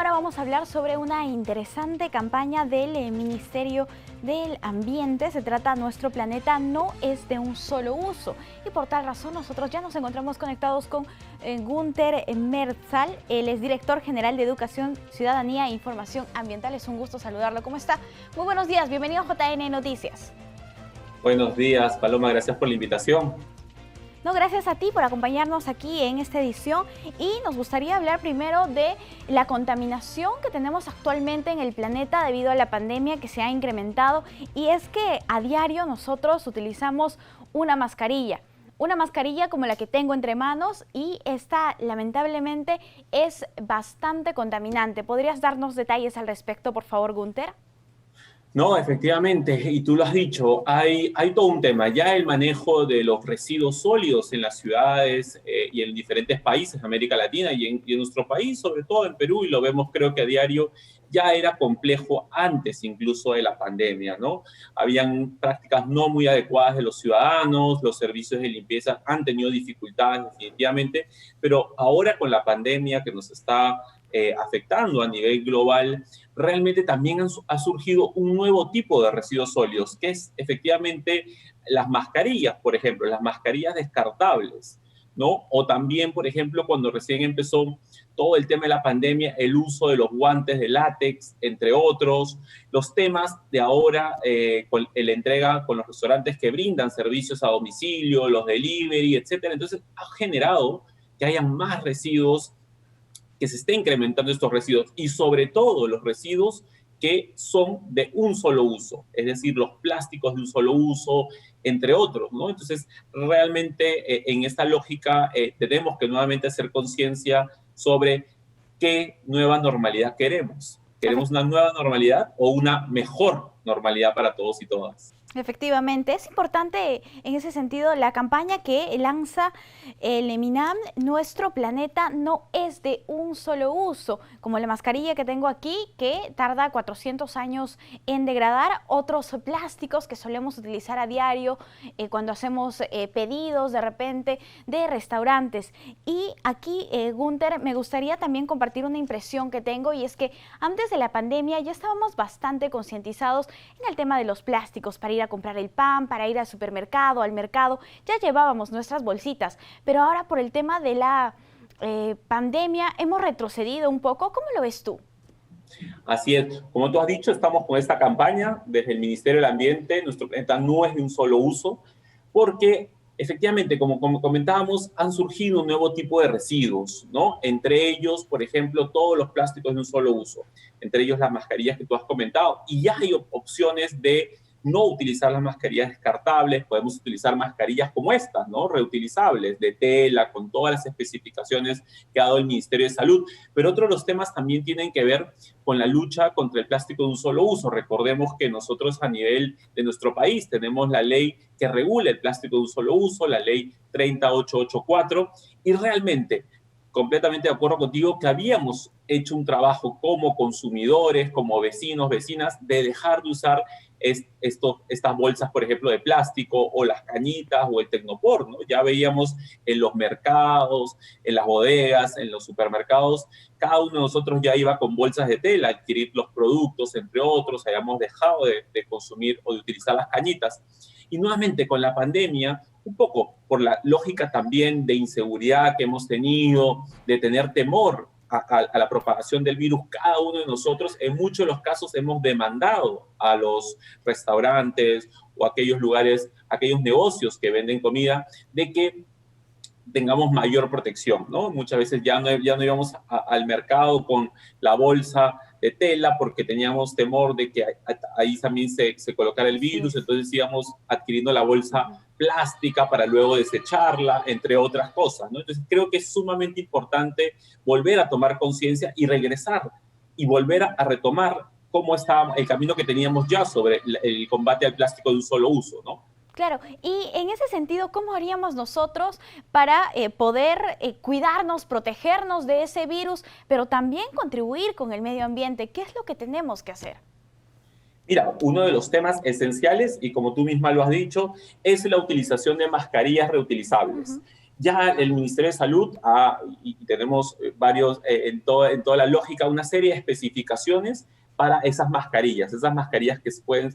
ahora vamos a hablar sobre una interesante campaña del Ministerio del Ambiente. Se trata Nuestro planeta no es de un solo uso. Y por tal razón nosotros ya nos encontramos conectados con Günther Merzal. Él es director general de Educación, Ciudadanía e Información Ambiental. Es un gusto saludarlo. ¿Cómo está? Muy buenos días. Bienvenido a JN Noticias. Buenos días, Paloma. Gracias por la invitación. No, gracias a ti por acompañarnos aquí en esta edición y nos gustaría hablar primero de la contaminación que tenemos actualmente en el planeta debido a la pandemia que se ha incrementado, y es que a diario nosotros utilizamos una mascarilla como la que tengo entre manos, y esta lamentablemente es bastante contaminante. ¿Podrías darnos detalles al respecto, por favor, Günther? No, efectivamente, y tú lo has dicho, hay todo un tema. Ya el manejo de los residuos sólidos en las ciudades y en diferentes países de América Latina y en nuestro país, sobre todo en Perú, y lo vemos creo que a diario, ya era complejo antes incluso de la pandemia, ¿no? Habían prácticas no muy adecuadas de los ciudadanos, los servicios de limpieza han tenido dificultades definitivamente, pero ahora con la pandemia que nos está afectando a nivel global, realmente también ha surgido un nuevo tipo de residuos sólidos, que es efectivamente las mascarillas, por ejemplo, las mascarillas descartables, ¿no? O también, por ejemplo, cuando recién empezó todo el tema de la pandemia, el uso de los guantes de látex, entre otros, los temas de ahora con la entrega con los restaurantes que brindan servicios a domicilio, los delivery, etcétera. Entonces, ha generado que hayan más residuos, que se esté incrementando estos residuos, y sobre todo los residuos que son de un solo uso, es decir, los plásticos de un solo uso, entre otros, ¿no? Entonces, realmente en esta lógica tenemos que nuevamente hacer conciencia sobre qué nueva normalidad queremos. ¿Queremos una nueva normalidad o una mejor normalidad para todos y todas? Efectivamente, es importante en ese sentido la campaña que lanza el MINAM. Nuestro planeta no es de un solo uso, como la mascarilla que tengo aquí, que tarda 400 años en degradar, otros plásticos que solemos utilizar a diario cuando hacemos pedidos de repente de restaurantes. Y aquí, Günther, me gustaría también compartir una impresión que tengo, y es que antes de la pandemia ya estábamos bastante concientizados en el tema de los plásticos para ir a comprar el pan, para ir al supermercado, al mercado. Ya llevábamos nuestras bolsitas, pero ahora por el tema de la pandemia hemos retrocedido un poco. ¿Cómo lo ves tú? Así es, como tú has dicho, estamos con esta campaña desde el Ministerio del Ambiente. Nuestro planeta no es de un solo uso, porque efectivamente, como comentábamos, han surgido un nuevo tipo de residuos, ¿no? Entre ellos, por ejemplo, todos los plásticos de un solo uso, entre ellos las mascarillas que tú has comentado, y ya hay opciones de no utilizar las mascarillas descartables. Podemos utilizar mascarillas como estas, ¿no? Reutilizables, de tela, con todas las especificaciones que ha dado el Ministerio de Salud. Pero otros de los temas también tienen que ver con la lucha contra el plástico de un solo uso. Recordemos que nosotros a nivel de nuestro país tenemos la ley que regula el plástico de un solo uso, la ley 30884, y realmente completamente de acuerdo contigo que habíamos hecho un trabajo como consumidores, como vecinos, vecinas, de dejar de usar estas bolsas, por ejemplo, de plástico, o las cañitas, o el tecnopor, ¿no? Ya veíamos en los mercados, en las bodegas, en los supermercados, cada uno de nosotros ya iba con bolsas de tela a adquirir los productos, entre otros. Habíamos dejado de consumir o de utilizar las cañitas. Y nuevamente con la pandemia, un poco por la lógica también de inseguridad que hemos tenido, de tener temor a la propagación del virus, cada uno de nosotros en muchos de los casos hemos demandado a los restaurantes o aquellos lugares, aquellos negocios que venden comida, de que tengamos mayor protección, ¿no? Muchas veces ya no íbamos al mercado con la bolsa de tela porque teníamos temor de que ahí también se colocara el virus. Entonces íbamos adquiriendo la bolsa plástica para luego desecharla, entre otras cosas, ¿no? Entonces creo que es sumamente importante volver a tomar conciencia y regresar y volver a retomar cómo estaba el camino que teníamos ya sobre el combate al plástico de un solo uso, ¿no? Claro, y en ese sentido, ¿cómo haríamos nosotros para poder cuidarnos, protegernos de ese virus, pero también contribuir con el medio ambiente? ¿Qué es lo que tenemos que hacer? Mira, uno de los temas esenciales, y como tú misma lo has dicho, es la utilización de mascarillas reutilizables. Ya el Ministerio de Salud y tenemos varios, en toda la lógica, una serie de especificaciones para esas mascarillas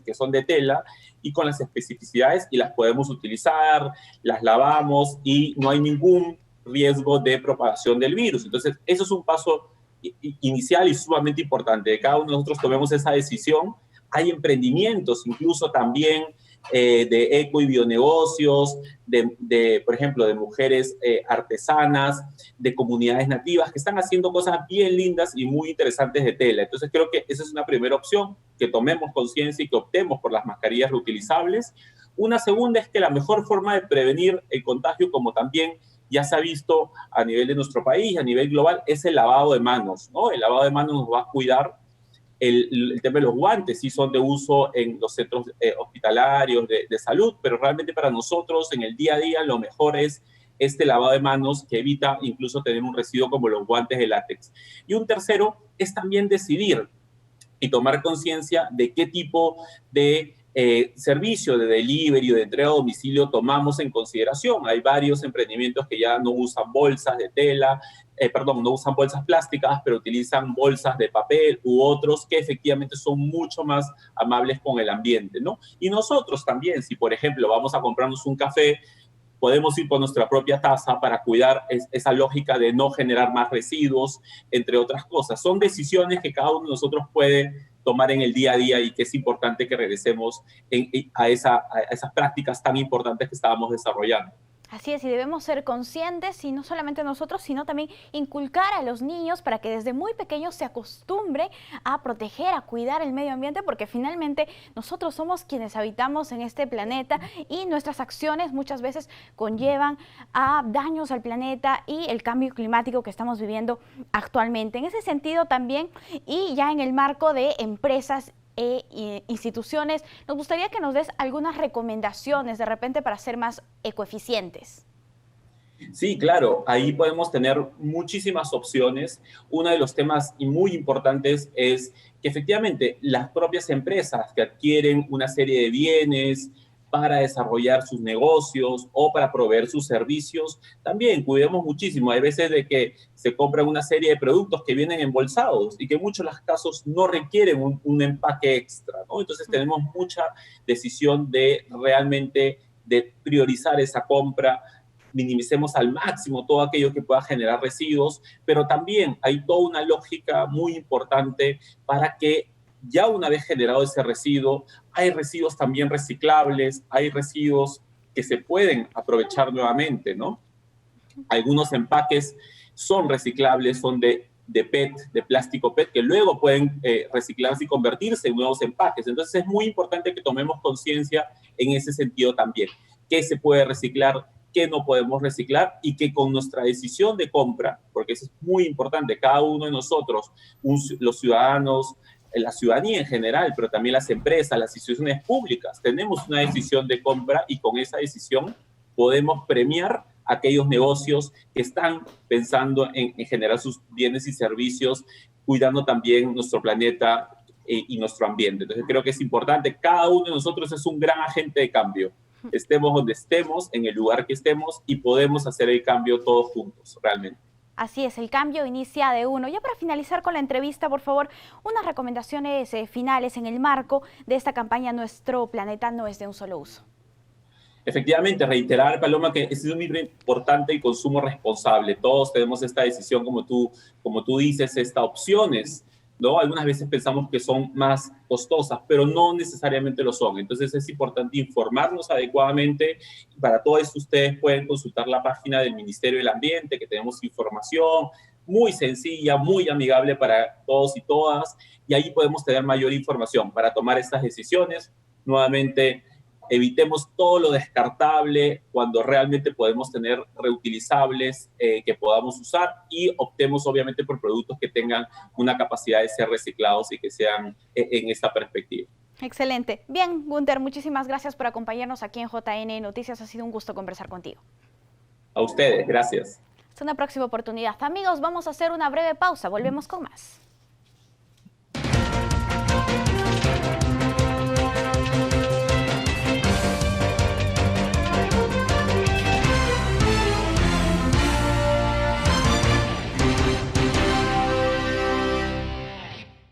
que son de tela y con las especificidades y las podemos utilizar, las lavamos y no hay ningún riesgo de propagación del virus. Entonces, eso es un paso inicial y sumamente importante. De cada uno de nosotros tomemos esa decisión. Hay emprendimientos, incluso también de eco y bionegocios, por ejemplo, de mujeres artesanas, de comunidades nativas que están haciendo cosas bien lindas y muy interesantes de tela. Entonces creo que esa es una primera opción, que tomemos conciencia y que optemos por las mascarillas reutilizables. Una segunda es que la mejor forma de prevenir el contagio, como también ya se ha visto a nivel de nuestro país, a nivel global, es el lavado de manos, ¿no? El lavado de manos nos va a cuidar. El tema de los guantes sí son de uso en los centros hospitalarios de salud, pero realmente para nosotros en el día a día lo mejor es este lavado de manos que evita incluso tener un residuo como los guantes de látex. Y un tercero es también decidir y tomar conciencia de qué tipo de servicio de delivery o de entrega a domicilio tomamos en consideración. Hay varios emprendimientos que ya no usan bolsas de tela, no usan bolsas plásticas, pero utilizan bolsas de papel u otros que efectivamente son mucho más amables con el ambiente, ¿no? Y nosotros también, si por ejemplo vamos a comprarnos un café, podemos ir con nuestra propia taza para cuidar esa lógica de no generar más residuos, entre otras cosas. Son decisiones que cada uno de nosotros puede tomar en el día a día y que es importante que regresemos a esas prácticas tan importantes que estábamos desarrollando. Así es, y debemos ser conscientes, y no solamente nosotros, sino también inculcar a los niños para que desde muy pequeños se acostumbre a proteger, a cuidar el medio ambiente, porque finalmente nosotros somos quienes habitamos en este planeta y nuestras acciones muchas veces conllevan a daños al planeta y el cambio climático que estamos viviendo actualmente. En ese sentido también, y ya en el marco de empresas instituciones, nos gustaría que nos des algunas recomendaciones de repente para ser más ecoeficientes. Sí, claro, ahí podemos tener muchísimas opciones. Uno de los temas y muy importantes es que efectivamente las propias empresas que adquieren una serie de bienes para desarrollar sus negocios o para proveer sus servicios, también cuidemos muchísimo. Hay veces de que se compran una serie de productos que vienen embolsados y que en muchos de los casos no requieren un empaque extra, ¿no? Entonces tenemos mucha decisión de realmente de priorizar esa compra, minimicemos al máximo todo aquello que pueda generar residuos, pero también hay toda una lógica muy importante para que ya una vez generado ese residuo, hay residuos también reciclables, hay residuos que se pueden aprovechar nuevamente, ¿no? Algunos empaques son reciclables, son de PET, de plástico PET, que luego pueden reciclarse y convertirse en nuevos empaques. Entonces es muy importante que tomemos conciencia en ese sentido también. ¿Qué se puede reciclar? ¿Qué no podemos reciclar? Y que con nuestra decisión de compra, porque eso es muy importante, cada uno de nosotros, los ciudadanos, la ciudadanía en general, pero también las empresas, las instituciones públicas, tenemos una decisión de compra y con esa decisión podemos premiar aquellos negocios que están pensando en generar sus bienes y servicios, cuidando también nuestro planeta y nuestro ambiente. Entonces creo que es importante, cada uno de nosotros es un gran agente de cambio. Estemos donde estemos, en el lugar que estemos, y podemos hacer el cambio todos juntos, realmente. Así es, el cambio inicia de uno. Ya para finalizar con la entrevista, por favor, unas recomendaciones finales en el marco de esta campaña Nuestro planeta no es de un solo uso. Efectivamente, reiterar, Paloma, que es muy importante el consumo responsable. Todos tenemos esta decisión, como tú dices, estas opciones, ¿no? Algunas veces pensamos que son más costosas, pero no necesariamente lo son. Entonces es importante informarnos adecuadamente. Para todo esto ustedes pueden consultar la página del Ministerio del Ambiente, que tenemos información muy sencilla, muy amigable para todos y todas, y ahí podemos tener mayor información para tomar estas decisiones. Nuevamente, evitemos todo lo descartable cuando realmente podemos tener reutilizables que podamos usar y optemos obviamente por productos que tengan una capacidad de ser reciclados y que sean en esta perspectiva. Excelente. Bien, Gunther, muchísimas gracias por acompañarnos aquí en JN Noticias. Ha sido un gusto conversar contigo. A ustedes, gracias. Hasta una próxima oportunidad. Amigos, vamos a hacer una breve pausa. Volvemos con más.